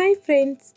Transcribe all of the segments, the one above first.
Hi friends,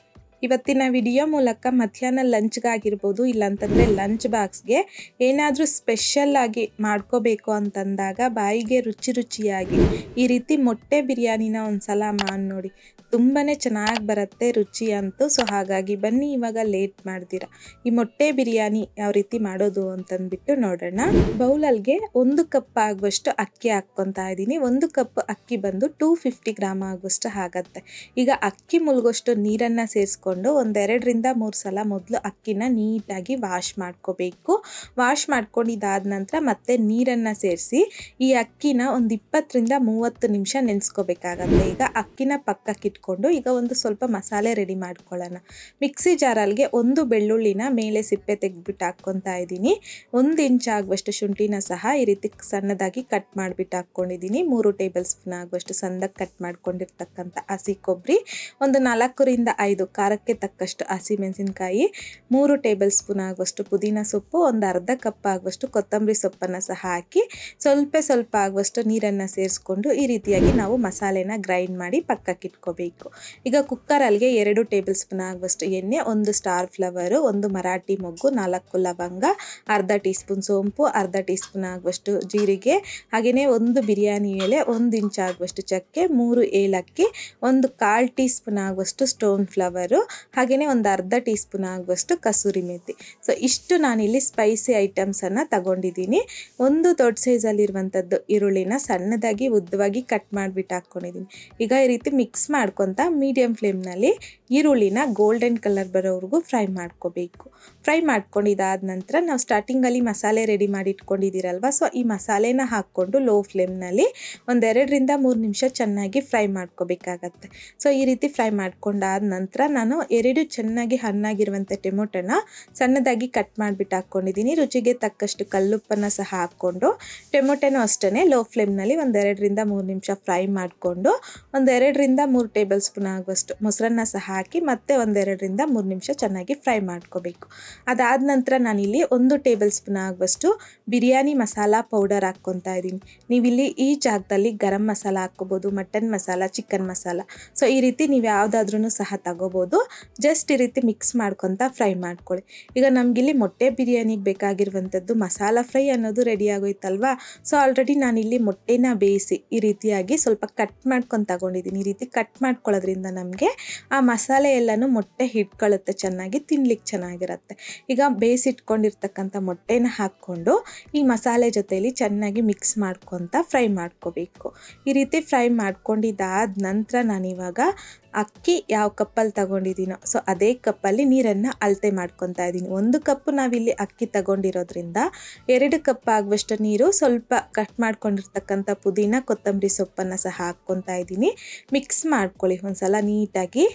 ಇವತ್ತಿನ video ಮೂಲಕ ಮಧ್ಯಾಹ್ನ ಲಂಚ್ಗಾಗಿರ್ಬೋದು, ಇಲ್ಲಾಂತಂದರೆ ಲಂಚ್ ಬಾಕ್ಸ್ಗೆ ಏನಾದರೂ ಸ್ಪೆಷಲ್ ಆಗಿ ಮಾಡ್ಕೋಬೇಕು ಅಂತಂದಾಗ ಬಾಯಿಗೆ ರುಚಿ ರುಚಿಯಾಗಿ ಈ ರೀತಿ ಮೊಟ್ಟೆ ಬಿರಿಯಾನಿನ ಒಂದು ಸಲ ಮಾಡಿ ನೋಡಿ. ತುಂಬಾ ಚೆನ್ನಾಗಿ ಬರುತ್ತೆ ರುಚಿ ಅಂತೂ. ಸೊ ಹಾಗಾಗಿ ಬನ್ನಿ ಇವಾಗ ಲೇಟ್ ಮಾಡ್ತೀರಾ ಈ ಮೊಟ್ಟೆ ಬಿರಿಯಾನಿ ಯಾವ ರೀತಿ ಮಾಡೋದು ಅಂತಂದ್ಬಿಟ್ಟು ನೋಡೋಣ. ಬೌಲಲ್ಗೆ 1 ಕಪ್ ಆಗುವಷ್ಟು ಅಕ್ಕಿ ಹಾಕ್ಕೊತಾ ಇದ್ದೀನಿ. 1 ಕಪ್ ಅಕ್ಕಿ ಬಂದು 250 ಗ್ರಾಮ್ ಆಗುವಷ್ಟು ಆಗುತ್ತೆ. ಈಗ ಅಕ್ಕಿ ಮುಳುಗೋಷ್ಟು ನೀರನ್ನು ಸೇರಿಸ್ಕೊಂಡು 1-2 ರಿಂದ 3 ಸಲ ಮೊದಲು ಅಕ್ಕಿನ ನೀಟಾಗಿ ವಾಶ್ ಮಾಡ್ಕೋಬೇಕು. ವಾಶ್ ಮಾಡ್ಕೊಂಡಿದ್ದಾದ ನಂತರ ಮತ್ತೆ ನೀರನ್ನು ಸೇರಿಸಿ ಈ ಅಕ್ಕಿನ ಒಂದು 20 ರಿಂದ 30 ನಿಮಿಷ ನೆನೆಸ್ಕೋಬೇಕಾಗತ್ತೆ. ಈಗ ಅಕ್ಕಿನ ಪಕ್ಕಕ್ಕೆ ಇಟ್ಕೊಂಡು ಈಗ ಒಂದು ಸ್ವಲ್ಪ ಮಸಾಲೆ ರೆಡಿ ಮಾಡ್ಕೊಳ್ಳೋಣ. ಮಿಕ್ಸಿ ಜಾರಲ್ಗೆ 1 ಬೆಳ್ಳುಳ್ಳಿನ ಮೇಲೆ ಸಿಪ್ಪೆ ತೆಗೆದ್ಬಿಟ್ಟು ಹಾಕ್ಕೊತಾ ಇದ್ದೀನಿ. 1 ಇಂಚ್ ಆಗುವಷ್ಟು ಶುಂಠಿನ ಸಹ ಈ ರೀತಿ ಸಣ್ಣದಾಗಿ ಕಟ್ ಮಾಡಿಬಿಟ್ಟು ಹಾಕ್ಕೊಂಡಿದ್ದೀನಿ. 3 ಟೇಬಲ್ ಸ್ಪೂನ್ ಆಗುವಷ್ಟು ಸಣ್ಣದಾಗಿ ಕಟ್ ಮಾಡ್ಕೊಂಡಿರ್ತಕ್ಕಂಥ ಹಸಿ ಕೊಬ್ಬರಿ, ಒಂದು 4 ರಿಂದ 5 ಖಾರಕ್ಕೆ ತಕ್ಕಷ್ಟು ಹಸಿ ಮೆಣಸಿನಕಾಯಿ, 3 ಟೇಬಲ್ ಸ್ಪೂನ್ ಆಗುವಷ್ಟು ಪುದೀನ ಸೊಪ್ಪು, ಒಂದು ಅರ್ಧ ಕಪ್ ಆಗುವಷ್ಟು ಕೊತ್ತಂಬರಿ ಸೊಪ್ಪನ್ನು ಸಹ ಹಾಕಿ ಸ್ವಲ್ಪ ಆಗುವಷ್ಟು ನೀರನ್ನು ಸೇರಿಸ್ಕೊಂಡು ಈ ರೀತಿಯಾಗಿ ನಾವು ಮಸಾಲೆನ ಗ್ರೈಂಡ್ ಮಾಡಿ ಪಕ್ಕಕ್ಕೆ ಇಟ್ಕೋಬೇಕು. ಈಗ ಕುಕ್ಕರಲ್ಗೆ 2 ಟೇಬಲ್ ಸ್ಪೂನ್ ಆಗುವಷ್ಟು ಎಣ್ಣೆ, 1 ಸ್ಟಾರ್ ಫ್ಲವರು, 1 ಮರಾಠಿ ಮೊಗ್ಗು, 4 ಲವಂಗ, ಅರ್ಧ ಟೀ ಸ್ಪೂನ್ ಸೋಂಪು, ಅರ್ಧ ಟೀ ಸ್ಪೂನ್ ಆಗುವಷ್ಟು ಜೀರಿಗೆ, ಹಾಗೆಯೇ 1 ಬಿರಿಯಾನಿ ಎಲೆ, 1 ಇಂಚ್ ಆಗುವಷ್ಟು ಚಕ್ಕೆ, 3 ಏಲಕ್ಕಿ, 1/4 ಟೀ ಸ್ಪೂನ್ ಆಗುವಷ್ಟು ಸ್ಟೋನ್ ಫ್ಲವರು, ಹಾಗೆಯೇ ಒಂದು ಅರ್ಧ ಟೀ ಸ್ಪೂನ್ ಆಗುವಷ್ಟು ಕಸೂರಿ ಮೇಥಿ. ಸೊ ಇಷ್ಟು ನಾನಿಲ್ಲಿ ಸ್ಪೈಸಿ ಐಟಮ್ಸನ್ನು ತಗೊಂಡಿದ್ದೀನಿ. 1 ದೊಡ್ಡ ಸೈಜಲ್ಲಿರುವಂಥದ್ದು ಈರುಳ್ಳಿನ ಸಣ್ಣದಾಗಿ ಉದ್ದವಾಗಿ ಕಟ್ ಮಾಡಿಬಿಟ್ಟು ಹಾಕ್ಕೊಂಡಿದ್ದೀನಿ. ಈಗ ಈ ರೀತಿ ಮಿಕ್ಸ್ ಮಾಡ್ಕೊತ ಮೀಡಿಯಂ ಫ್ಲೇಮ್ನಲ್ಲಿ ಈರುಳ್ಳಿನ ಗೋಲ್ಡನ್ ಕಲರ್ ಬರೋವರೆಗೂ ಫ್ರೈ ಮಾಡ್ಕೋಬೇಕು. ಫ್ರೈ ಮಾಡ್ಕೊಂಡಿದ್ದಾದ ನಂತರ ನಾವು ಸ್ಟಾರ್ಟಿಂಗಲ್ಲಿ ಮಸಾಲೆ ರೆಡಿ ಮಾಡಿ ಇಟ್ಕೊಂಡಿದ್ದೀರಲ್ವ, ಸೊ ಈ ಮಸಾಲೆನ ಹಾಕ್ಕೊಂಡು ಲೋ ಫ್ಲೇಮ್ನಲ್ಲಿ 1-2 ರಿಂದ 3 ನಿಮಿಷ ಚೆನ್ನಾಗಿ ಫ್ರೈ ಮಾಡ್ಕೋಬೇಕಾಗತ್ತೆ. ಸೊ ಈ ರೀತಿ ಫ್ರೈ ಮಾಡ್ಕೊಂಡಾದ ನಂತರ ನಾನು 2 ಚೆನ್ನಾಗಿ ಹಣ್ಣಾಗಿರುವಂಥ ಟೊಮೊಟೊನ ಸಣ್ಣದಾಗಿ ಕಟ್ ಮಾಡಿಬಿಟ್ಟು ಹಾಕ್ಕೊಂಡಿದ್ದೀನಿ. ರುಚಿಗೆ ತಕ್ಕಷ್ಟು ಕಲ್ಲುಪ್ಪನ್ನು ಸಹ ಹಾಕ್ಕೊಂಡು ಟೊಮೊಟೊನೂ ಅಷ್ಟೇ ಲೋ ಫ್ಲೇಮ್ನಲ್ಲಿ 1-2 ರಿಂದ 3 ನಿಮಿಷ ಫ್ರೈ ಮಾಡಿಕೊಂಡು 1-2 ರಿಂದ 3 ಟೇಬಲ್ ಸ್ಪೂನ್ ಆಗುವಷ್ಟು ಮೊಸರನ್ನ ಸಹ ಹಾಕಿ ಮತ್ತೆ 1-2 ರಿಂದ 3 ನಿಮಿಷ ಚೆನ್ನಾಗಿ ಫ್ರೈ ಮಾಡ್ಕೋಬೇಕು. ಅದಾದ ನಂತರ ನಾನಿಲ್ಲಿ 1 ಟೇಬಲ್ ಸ್ಪೂನ್ ಆಗುವಷ್ಟು ಬಿರಿಯಾನಿ ಮಸಾಲ ಪೌಡರ್ ಹಾಕ್ಕೊತಾ ಇದ್ದೀನಿ. ನೀವಿಲ್ಲಿ ಈ ಜಾಗದಲ್ಲಿ ಗರಂ ಮಸಾಲ ಹಾಕ್ಕೋಬೋದು, mutton masala, chicken masala, so ಈ ರೀತಿ ನೀವು ಯಾವುದಾದ್ರೂ ಸಹ ತಗೋಬೋದು. ಜಸ್ಟ್ ಈ ರೀತಿ ಮಿಕ್ಸ್ ಮಾಡ್ಕೊತಾ ಫ್ರೈ ಮಾಡ್ಕೊಳ್ಳಿ. ಈಗ ನಮಗಿಲ್ಲಿ ಮೊಟ್ಟೆ ಬಿರಿಯಾನಿಗೆ ಬೇಕಾಗಿರುವಂಥದ್ದು ಮಸಾಲ ಫ್ರೈ ಅನ್ನೋದು ರೆಡಿ ಆಗೋಯ್ತಲ್ವಾ. ಸೊ ಆಲ್ರೆಡಿ ನಾನಿಲ್ಲಿ ಮೊಟ್ಟೆನ ಬೇಯಿಸಿ ಈ ರೀತಿಯಾಗಿ ಸ್ವಲ್ಪ ಕಟ್ ಮಾಡ್ಕೊಂಡು ತಗೊಂಡಿದ್ದೀನಿ. ಈ ರೀತಿ ಕಟ್ ಮಾಡ್ಕೊಳ್ಳೋದ್ರಿಂದ ನಮಗೆ ಆ ಮಸಾಲೆ ಎಲ್ಲನೂ ಮೊಟ್ಟೆ ಹಿಡ್ಕೊಳ್ಳುತ್ತೆ, ಚೆನ್ನಾಗಿ ತಿನ್ಲಿಕ್ಕೆ ಚೆನ್ನಾಗಿರುತ್ತೆ. ಈಗ ಬೇಯಿಸಿಟ್ಕೊಂಡಿರ್ತಕ್ಕಂಥ ಮೊಟ್ಟೆನ ಹಾಕ್ಕೊಂಡು ಈ ಮಸಾಲೆ ಜೊತೆಯಲ್ಲಿ ಚೆನ್ನಾಗಿ ಮಿಕ್ಸ್ ಮಾಡ್ಕೊತ ಫ್ರೈ ಮಾಡ್ಕೋಬೇಕು. ಈ ರೀತಿ ಫ್ರೈ ಮಾಡ್ಕೊಂಡಿದ್ದಾದ ನಂತರ ನಾನಿವಾಗ ಅಕ್ಕಿ ಯಾವ ಕಪ್ಪಲ್ಲಿ ತಗೊಂಡಿದ್ದೀನೋ ಸೊ ಅದೇ ಕಪ್ಪಲ್ಲಿ ನೀರನ್ನು ಅಳತೆ ಮಾಡ್ಕೊತಾ ಇದ್ದೀನಿ. 1 ಕಪ್ ನಾವಿಲ್ಲಿ ಅಕ್ಕಿ ತಗೊಂಡಿರೋದ್ರಿಂದ 2 ಕಪ್ ಆಗುವಷ್ಟು ನೀರು, ಸ್ವಲ್ಪ ಕಟ್ ಮಾಡ್ಕೊಂಡಿರ್ತಕ್ಕಂಥ ಪುದೀನ ಕೊತ್ತಂಬರಿ ಸೊಪ್ಪನ್ನು ಸಹ ಹಾಕ್ಕೊತಾ ಇದ್ದೀನಿ. ಮಿಕ್ಸ್ ಮಾಡ್ಕೊಳ್ಳಿ ಒಂದ್ಸಲ ನೀಟಾಗಿ.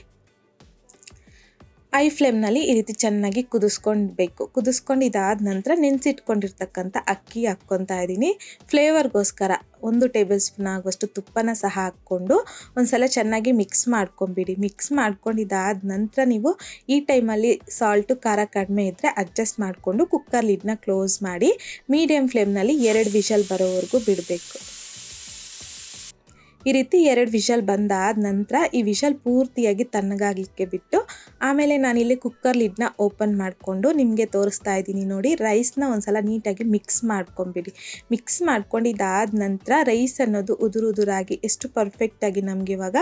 ಐ ಫ್ಲೇಮ್ನಲ್ಲಿ ಈ ರೀತಿ ಚೆನ್ನಾಗಿ ಕುದಿಸ್ಕೊಳ್ಬೇಕು. ಕುದಿಸ್ಕೊಂಡಿದ್ದಾದ ನಂತರ ನೆನೆಸಿಟ್ಕೊಂಡಿರ್ತಕ್ಕಂಥ ಅಕ್ಕಿ ಹಾಕ್ಕೊತಾ ಇದ್ದೀನಿ. ಫ್ಲೇವರ್ಗೋಸ್ಕರ 1 ಟೇಬಲ್ ಸ್ಪೂನ್ ಆಗುವಷ್ಟು ತುಪ್ಪನ ಸಹ ಹಾಕ್ಕೊಂಡು ಒಂದ್ಸಲ ಚೆನ್ನಾಗಿ ಮಿಕ್ಸ್ ಮಾಡ್ಕೊಂಬಿಡಿ. ಮಿಕ್ಸ್ ಮಾಡ್ಕೊಂಡಿದ್ದಾದ ನಂತರ ನೀವು ಈ ಟೈಮಲ್ಲಿ ಸಾಲ್ಟು ಖಾರ ಕಡಿಮೆ ಇದ್ದರೆ ಅಡ್ಜಸ್ಟ್ ಮಾಡಿಕೊಂಡು ಕುಕ್ಕರ್ ಲಿಡ್ನ ಕ್ಲೋಸ್ ಮಾಡಿ ಮೀಡಿಯಂ ಫ್ಲೇಮ್ನಲ್ಲಿ 2 ವಿಷಲ್ ಬರೋವರೆಗೂ ಬಿಡಬೇಕು. ಈ ರೀತಿ 2 ವಿಷಲ್ ಬಂದಾದ ನಂತರ ಈ ವಿಷಲ್ ಪೂರ್ತಿಯಾಗಿ ತಣ್ಣಗಾಗಲಿಕ್ಕೆ ಬಿಟ್ಟು ಆಮೇಲೆ ನಾನಿಲ್ಲಿ ಕುಕ್ಕರ್ ಲಿಡ್ನ ಓಪನ್ ಮಾಡಿಕೊಂಡು ನಿಮಗೆ ತೋರಿಸ್ತಾ ಇದ್ದೀನಿ ನೋಡಿ. ರೈಸ್ನ ಒಂದ್ಸಲ ನೀಟಾಗಿ ಮಿಕ್ಸ್ ಮಾಡ್ಕೊಂಬಿಡಿ. ಮಿಕ್ಸ್ ಮಾಡ್ಕೊಂಡಿದ್ದಾದ ನಂತರ ರೈಸ್ ಅನ್ನೋದು ಉದುರಾಗಿ ಎಷ್ಟು ಪರ್ಫೆಕ್ಟಾಗಿ ನಮಗೆ ಇವಾಗ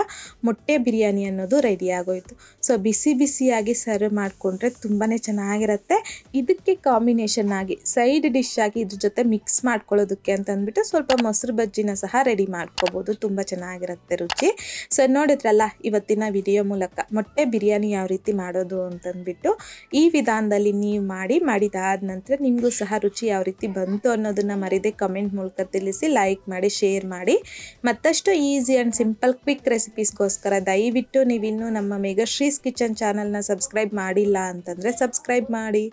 ಮೊಟ್ಟೆ ಬಿರಿಯಾನಿ ಅನ್ನೋದು ರೆಡಿ ಆಗೋಯ್ತು. ಸೊ ಬಿಸಿಯಾಗಿ ಸರ್ವ್ ಮಾಡಿಕೊಂಡ್ರೆ ತುಂಬಾ ಚೆನ್ನಾಗಿರುತ್ತೆ. ಇದಕ್ಕೆ ಕಾಂಬಿನೇಷನ್ ಆಗಿ ಸೈಡ್ ಡಿಶ್ ಆಗಿ ಇದ್ರ ಜೊತೆ ಮಿಕ್ಸ್ ಮಾಡ್ಕೊಳ್ಳೋದಕ್ಕೆ ಅಂತಂದ್ಬಿಟ್ಟು ಸ್ವಲ್ಪ ಮೊಸರು ಬಜ್ಜಿನ ಸಹ ರೆಡಿ ಮಾಡ್ಕೋಬೋದು. ತುಂಬ ಚೆನ್ನಾಗಿರುತ್ತೆ ರುಚಿ. ಸೊ ನೋಡಿದ್ರಲ್ಲ ಇವತ್ತಿನ ವಿಡಿಯೋ ಮೂಲಕ ಮೊಟ್ಟೆ ಬಿರಿಯಾನಿ ಯಾವ ರೀತಿ ಮಾಡೋದು ಅಂತಂದ್ಬಿಟ್ಟು ಈ ವಿಧಾನದಲ್ಲಿ ನೀವು ಮಾಡಿದಾದ ನಂತರ ನಿಮಗೂ ಸಹ ರುಚಿ ಯಾವ ರೀತಿ ಬಂತು ಅನ್ನೋದನ್ನು ಮರಿದೆ ಕಮೆಂಟ್ ಮೂಲಕ ತಿಳಿಸಿ, ಲೈಕ್ ಮಾಡಿ, ಶೇರ್ ಮಾಡಿ. ಮತ್ತಷ್ಟು ಈಸಿ ಆ್ಯಂಡ್ ಸಿಂಪಲ್ ಕ್ವಿಕ್ ರೆಸಿಪೀಸ್ಗೋಸ್ಕರ ದಯವಿಟ್ಟು ನೀವಿನ್ನೂ ನಮ್ಮ ಮೇಘಶ್ರೀಸ್ ಕಿಚನ್ ಚಾನಲ್ನ ಸಬ್ಸ್ಕ್ರೈಬ್ ಮಾಡಿಲ್ಲ ಅಂತಂದರೆ ಸಬ್ಸ್ಕ್ರೈಬ್ ಮಾಡಿ.